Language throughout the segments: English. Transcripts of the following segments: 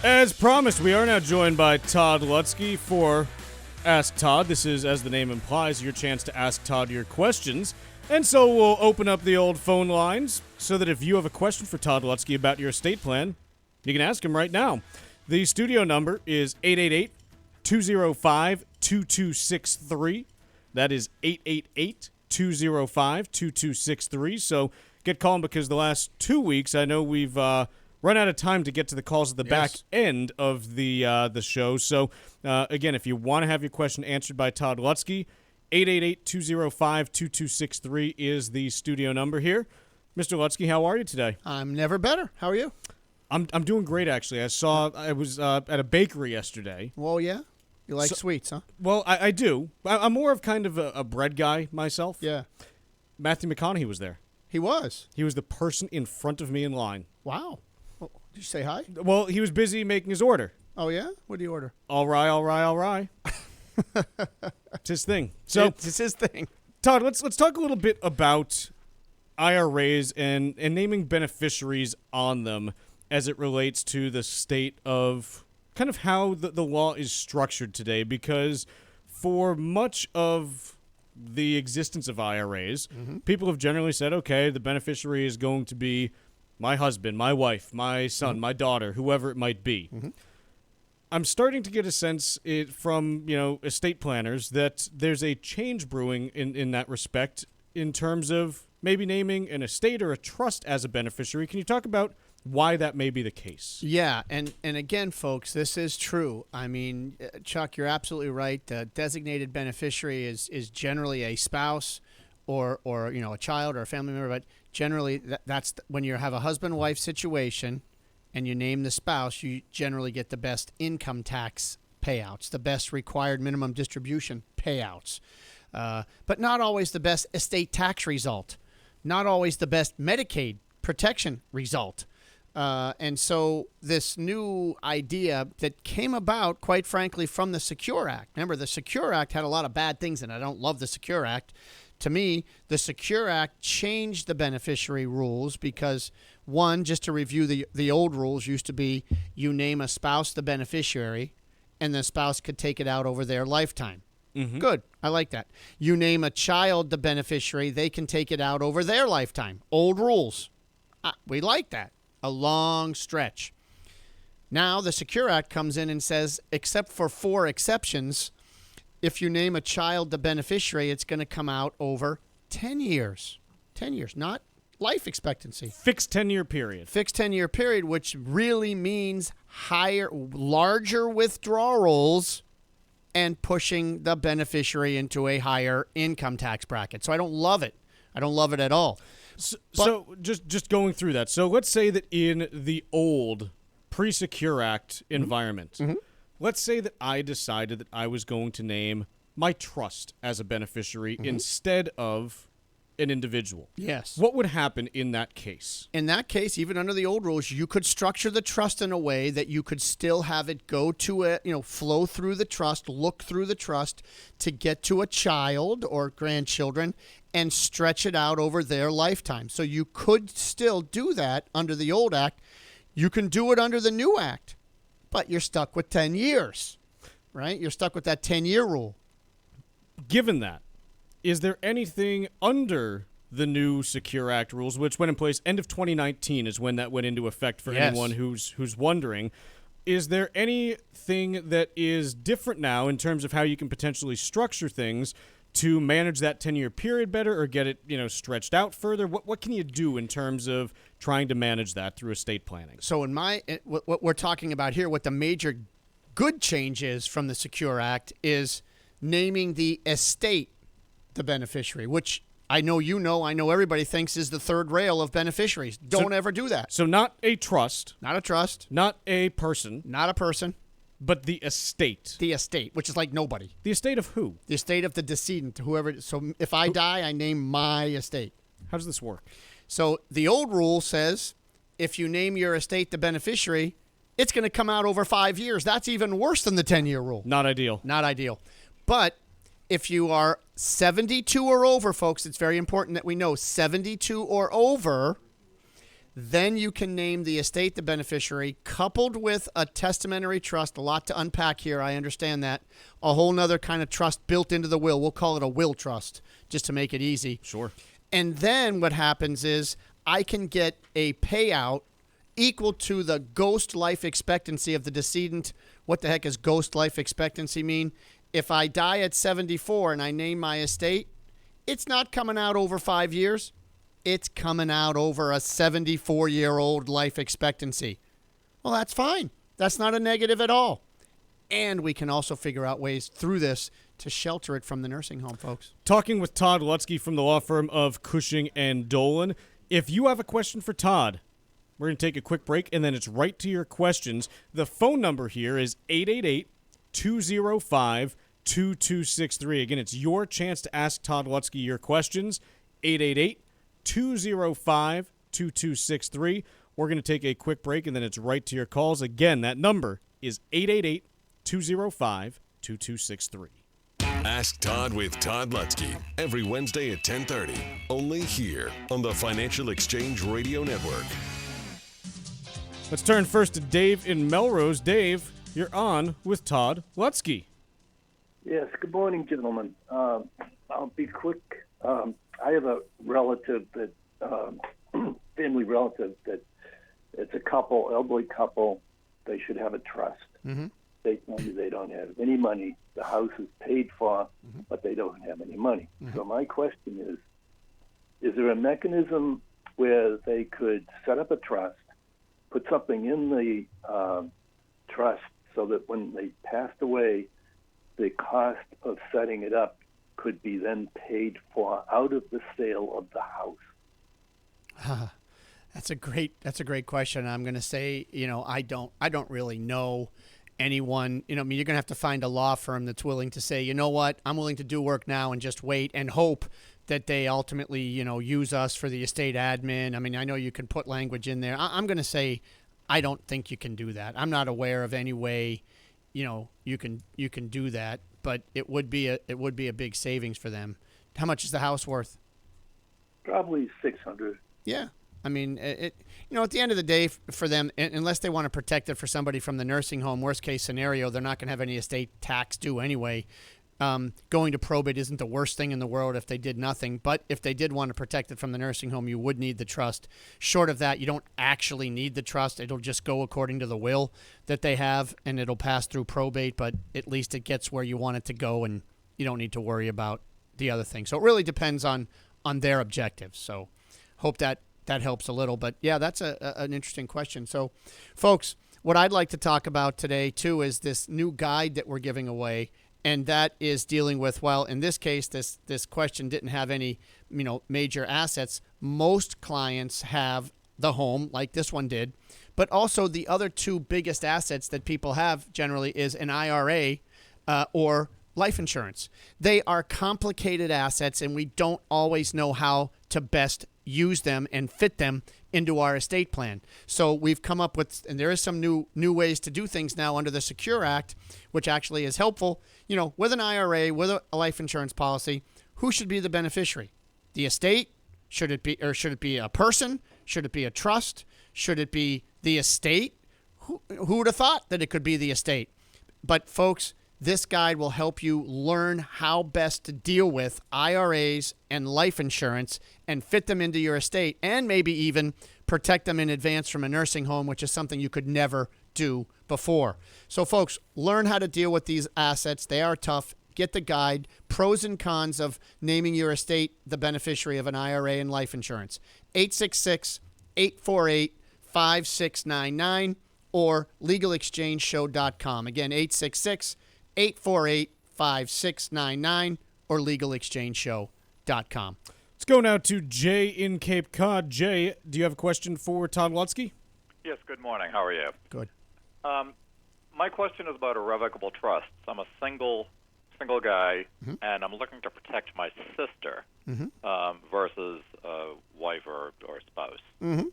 As promised, we are now joined by Todd Lutsky for Ask Todd. This is, as the name implies, your chance to ask Todd your questions. And so we'll open up the old phone lines so that if you have a question for Todd Lutsky about your estate plan, you can ask him right now. The studio number is 888-205-2263. That is 888-205-2263. So get calling because the last 2 weeks, I know we've run out of time to get to the calls at the back end of the show. So, again, if you want to have your question answered by Todd Lutsky, 888-205-2263 is the studio number here. Mr. Lutsky, how are you today? I'm never better. How are you? I'm doing great, actually. I was at a bakery yesterday. Well, yeah. You like sweets, huh? Well, I do. I'm more of kind of a bread guy myself. Yeah. Matthew McConaughey was there. He was? He was the person in front of me in line. Wow. Well, did you say hi? Well, he was busy making his order. Oh, yeah? What did he order? All right. It's his thing. So it's his thing. Todd, let's talk a little bit about IRAs and naming beneficiaries on them as it relates to the state of kind of how the law is structured today, because for much of the existence of IRAs, people have generally said, okay, the beneficiary is going to be my husband, my wife, my son, my daughter, whoever it might be. I'm starting to get a sense from estate planners that there's a change brewing in that respect in terms of maybe naming an estate or a trust as a beneficiary. Can you talk about why that may be the case? Yeah, and again, folks, this is true. I mean, Chuck, you're absolutely right. The designated beneficiary is generally a spouse or a child or a family member, but generally that's when you have a husband-wife situation and you name the spouse, you generally get the best income tax payouts, the best required minimum distribution payouts, but not always the best estate tax result, not always the best Medicaid protection result. And so this new idea that came about, quite frankly, from the Secure Act. Remember, the Secure Act had a lot of bad things, and I don't love the Secure Act. To me, the Secure Act changed the beneficiary rules because, one, just to review, the old rules used to be you name a spouse the beneficiary, and the spouse could take it out over their lifetime. Good. I like that. You name a child the beneficiary, they can take it out over their lifetime. Old rules. We like that. A long stretch. Now the Secure Act comes in and says, except for 4 exceptions, if you name a child the beneficiary, it's going to come out over 10 years. 10 years, not life expectancy. Fixed 10-year period. Fixed 10-year period, which really means larger withdrawals and pushing the beneficiary into a higher income tax bracket. So I don't love it. I don't love it at all. So just going through that. So let's say that in the old pre-Secure Act environment, let's say that I decided that I was going to name my trust as a beneficiary instead of an individual. Yes. What would happen in that case? In that case, even under the old rules, you could structure the trust in a way that you could still have it go to flow through the trust, look through the trust to get to a child or grandchildren and stretch it out over their lifetime. So you could still do that under the old act. You can do it under the new act, but you're stuck with 10 years, right? You're stuck with that 10-year rule. Given that, is there anything under the new Secure Act rules, which went in place end of 2019 is when that went into effect for anyone who's wondering, is there anything that is different now in terms of how you can potentially structure things to manage that 10-year period better or get it, stretched out further? What can you do in terms of trying to manage that through estate planning? So what we're talking about here, what the major good change is from the Secure Act is naming the estate the beneficiary, which I know everybody thinks is the third rail of beneficiaries. Don't ever do that. So not a trust. Not a trust. Not a person. Not a person. But the estate. The estate, which is like nobody. The estate of who? The estate of the decedent, whoever. So if I die, I name my estate. How does this work? So the old rule says if you name your estate the beneficiary, it's going to come out over 5 years. That's even worse than the 10-year rule. Not ideal. Not ideal. But if you are 72 or over, folks, it's very important that we know 72 or over, Then you can name the estate the beneficiary, coupled with a testamentary trust. A lot to unpack here. I understand that. A whole nother kind of trust built into the will. We'll call it a will trust, just to make it easy. Sure. And then what happens is I can get a payout equal to the ghost life expectancy of the decedent. What the heck does ghost life expectancy mean? If I die at 74 and I name my estate, it's not coming out over 5 years. It's coming out over a 74-year-old life expectancy. Well, that's fine. That's not a negative at all. And we can also figure out ways through this to shelter it from the nursing home, folks. Talking with Todd Lutsky from the law firm of Cushing and Dolan. If you have a question for Todd, we're going to take a quick break, and then it's right to your questions. The phone number here is 888-205-2263. Again, it's your chance to ask Todd Lutsky your questions, 888-205-2263. We're going to take a quick break, and then it's right to your calls. Again, that number is 888-205-2263. Ask Todd with Todd Lutsky every Wednesday at 10:30, only here on the Financial Exchange Radio Network. Let's turn first to Dave in Melrose. Dave, you're on with Todd Lutsky. Yes, good morning, gentlemen. I'll be quick. I have a relative that, family relative that it's a couple, elderly couple. They should have a trust. Mm-hmm. They tell me they don't have any money. The house is paid for, but they don't have any money. Mm-hmm. So my question is there a mechanism where they could set up a trust, put something in the trust so that when they passed away, the cost of setting it up could be then paid for out of the sale of the house? That's a great question. I'm going to say, I don't really know anyone. You're going to have to find a law firm that's willing to say, you know what, I'm willing to do work now and just wait and hope that they ultimately, use us for the estate admin. I mean, I know you can put language in there. I'm going to say, I don't think you can do that. I'm not aware of any way, you can do that, but it would be a big savings for them. How much is the house worth? Probably $600. Yeah. I mean, at the end of the day, for them, unless they want to protect it for somebody from the nursing home, worst case scenario, they're not going to have any estate tax due anyway. Going to probate isn't the worst thing in the world if they did nothing. But if they did want to protect it from the nursing home, you would need the trust. Short of that, you don't actually need the trust. It'll just go according to the will that they have, and it'll pass through probate. But at least it gets where you want it to go, and you don't need to worry about the other thing. So it really depends on their objectives. So hope that helps a little. But, yeah, that's an interesting question. So, folks, what I'd like to talk about today, too, is this new guide that we're giving away, and that is dealing with, well, in this case, this question didn't have any, major assets. Most clients have the home, like this one did, but also the other two biggest assets that people have generally is an IRA or life insurance. They are complicated assets, and we don't always know how to best use them and fit them into our estate plan. So we've come up with, and there is some new ways to do things now under the Secure Act, which actually is helpful. With an IRA, with a life insurance policy, who should be the beneficiary? The estate? Should it be a person? Should it be a trust? Should it be the estate? Who would have thought that it could be the estate? But folks, this guide will help you learn how best to deal with IRAs and life insurance and fit them into your estate, and maybe even protect them in advance from a nursing home, which is something you could never do before. So, folks, learn how to deal with these assets. They are tough. Get the guide, pros and cons of naming your estate the beneficiary of an IRA and life insurance. 866-848-5699 or legalexchangeshow.com. Again, 866-848-5699 or legalexchangeshow.com. Let's go now to Jay in Cape Cod. Jay, do you have a question for Todd Lutsky? Yes, good morning. How are you? Good. My question is about irrevocable trusts. I'm a single guy, and I'm looking to protect my sister versus a wife or spouse. Okay.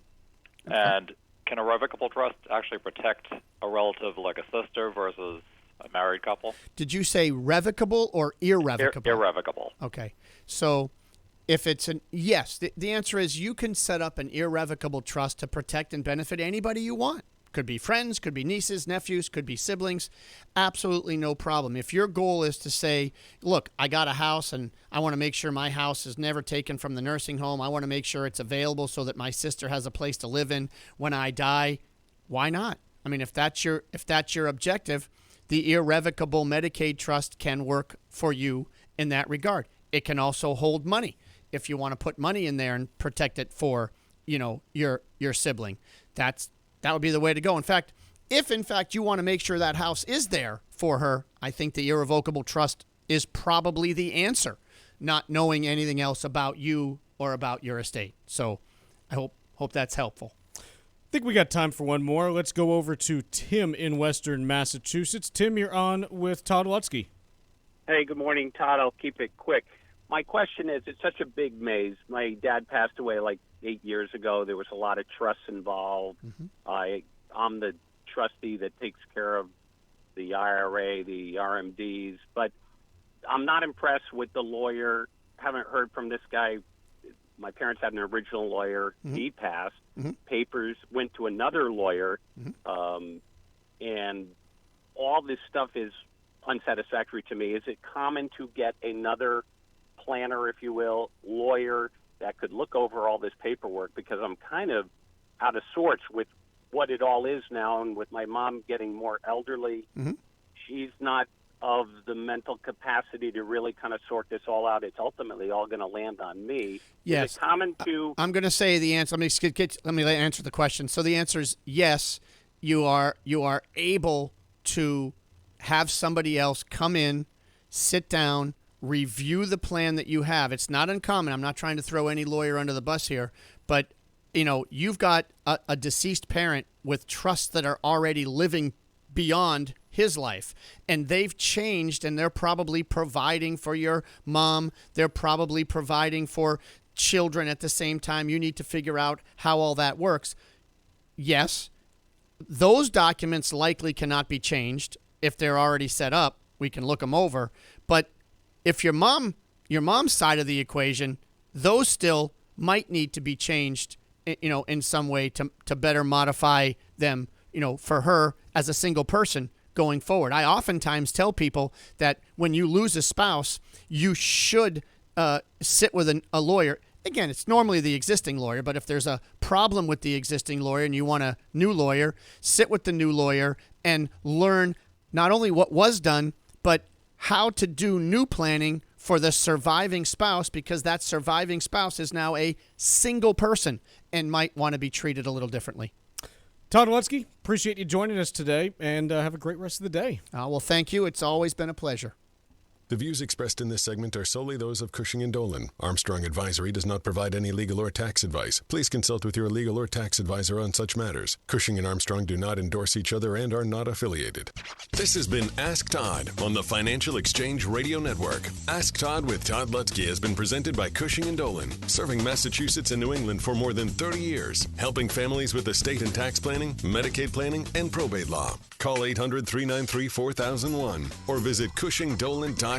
And can a revocable trust actually protect a relative like a sister versus a married couple? Did you say revocable or irrevocable? Irrevocable. Okay. So If it's yes, the answer is you can set up an irrevocable trust to protect and benefit anybody you want. Could be friends, could be nieces, nephews, could be siblings. Absolutely no problem. If your goal is to say, look, I got a house and I want to make sure my house is never taken from the nursing home. I want to make sure it's available so that my sister has a place to live in when I die. Why not? I mean, if that's your objective, the irrevocable Medicaid trust can work for you in that regard. It can also hold money if you want to put money in there and protect it for, your sibling. That would be the way to go. In fact, if in fact you want to make sure that house is there for her, I think the irrevocable trust is probably the answer, not knowing anything else about you or about your estate. So I hope that's helpful. I think we got time for one more. Let's go over to Tim in Western Massachusetts. Tim, you're on with Todd Lutsky. Hey, good morning, Todd. I'll keep it quick. My question is, it's such a big maze. My dad passed away like 8 years ago. There was a lot of trusts involved. I'm the trustee that takes care of the IRA, the RMDs, but I'm not impressed with the lawyer. Haven't heard from this guy. My parents had an original lawyer. He passed. Papers went to another lawyer, and all this stuff is unsatisfactory to me. Is it common to get another planner, if you will, lawyer that could look over all this paperwork? Because I'm kind of out of sorts with what it all is now, and with my mom getting more elderly, she's not of the mental capacity to really kind of sort this all out. It's ultimately all going to land on me. Yes. Is it common to... I'm going to say the answer. Let me answer the question. So the answer is yes, you are able to have somebody else come in, sit down, review the plan that you have. It's not uncommon. I'm not trying to throw any lawyer under the bus here, but you've got a deceased parent with trusts that are already living beyond his life, and they've changed, and they're probably providing for your mom. They're probably providing for children at the same time. You need to figure out how all that works. Yes, those documents likely cannot be changed if they're already set up. We can look them over, but if your mom's side of the equation, those still might need to be changed, in some way to better modify them, for her as a single person going forward. I oftentimes tell people that when you lose a spouse, you should sit with a lawyer. Again, it's normally the existing lawyer, but if there's a problem with the existing lawyer and you want a new lawyer, sit with the new lawyer and learn not only what was done, but how to do new planning for the surviving spouse, because that surviving spouse is now a single person and might want to be treated a little differently. Todd Lutsky, appreciate you joining us today, and have a great rest of the day. Well, thank you. It's always been a pleasure. The views expressed in this segment are solely those of Cushing & Dolan. Armstrong Advisory does not provide any legal or tax advice. Please consult with your legal or tax advisor on such matters. Cushing and Armstrong do not endorse each other and are not affiliated. This has been Ask Todd on the Financial Exchange Radio Network. Ask Todd with Todd Lutsky has been presented by Cushing & Dolan, serving Massachusetts and New England for more than 30 years, helping families with estate and tax planning, Medicaid planning, and probate law. Call 800-393-4001 or visit CushingDolan.com.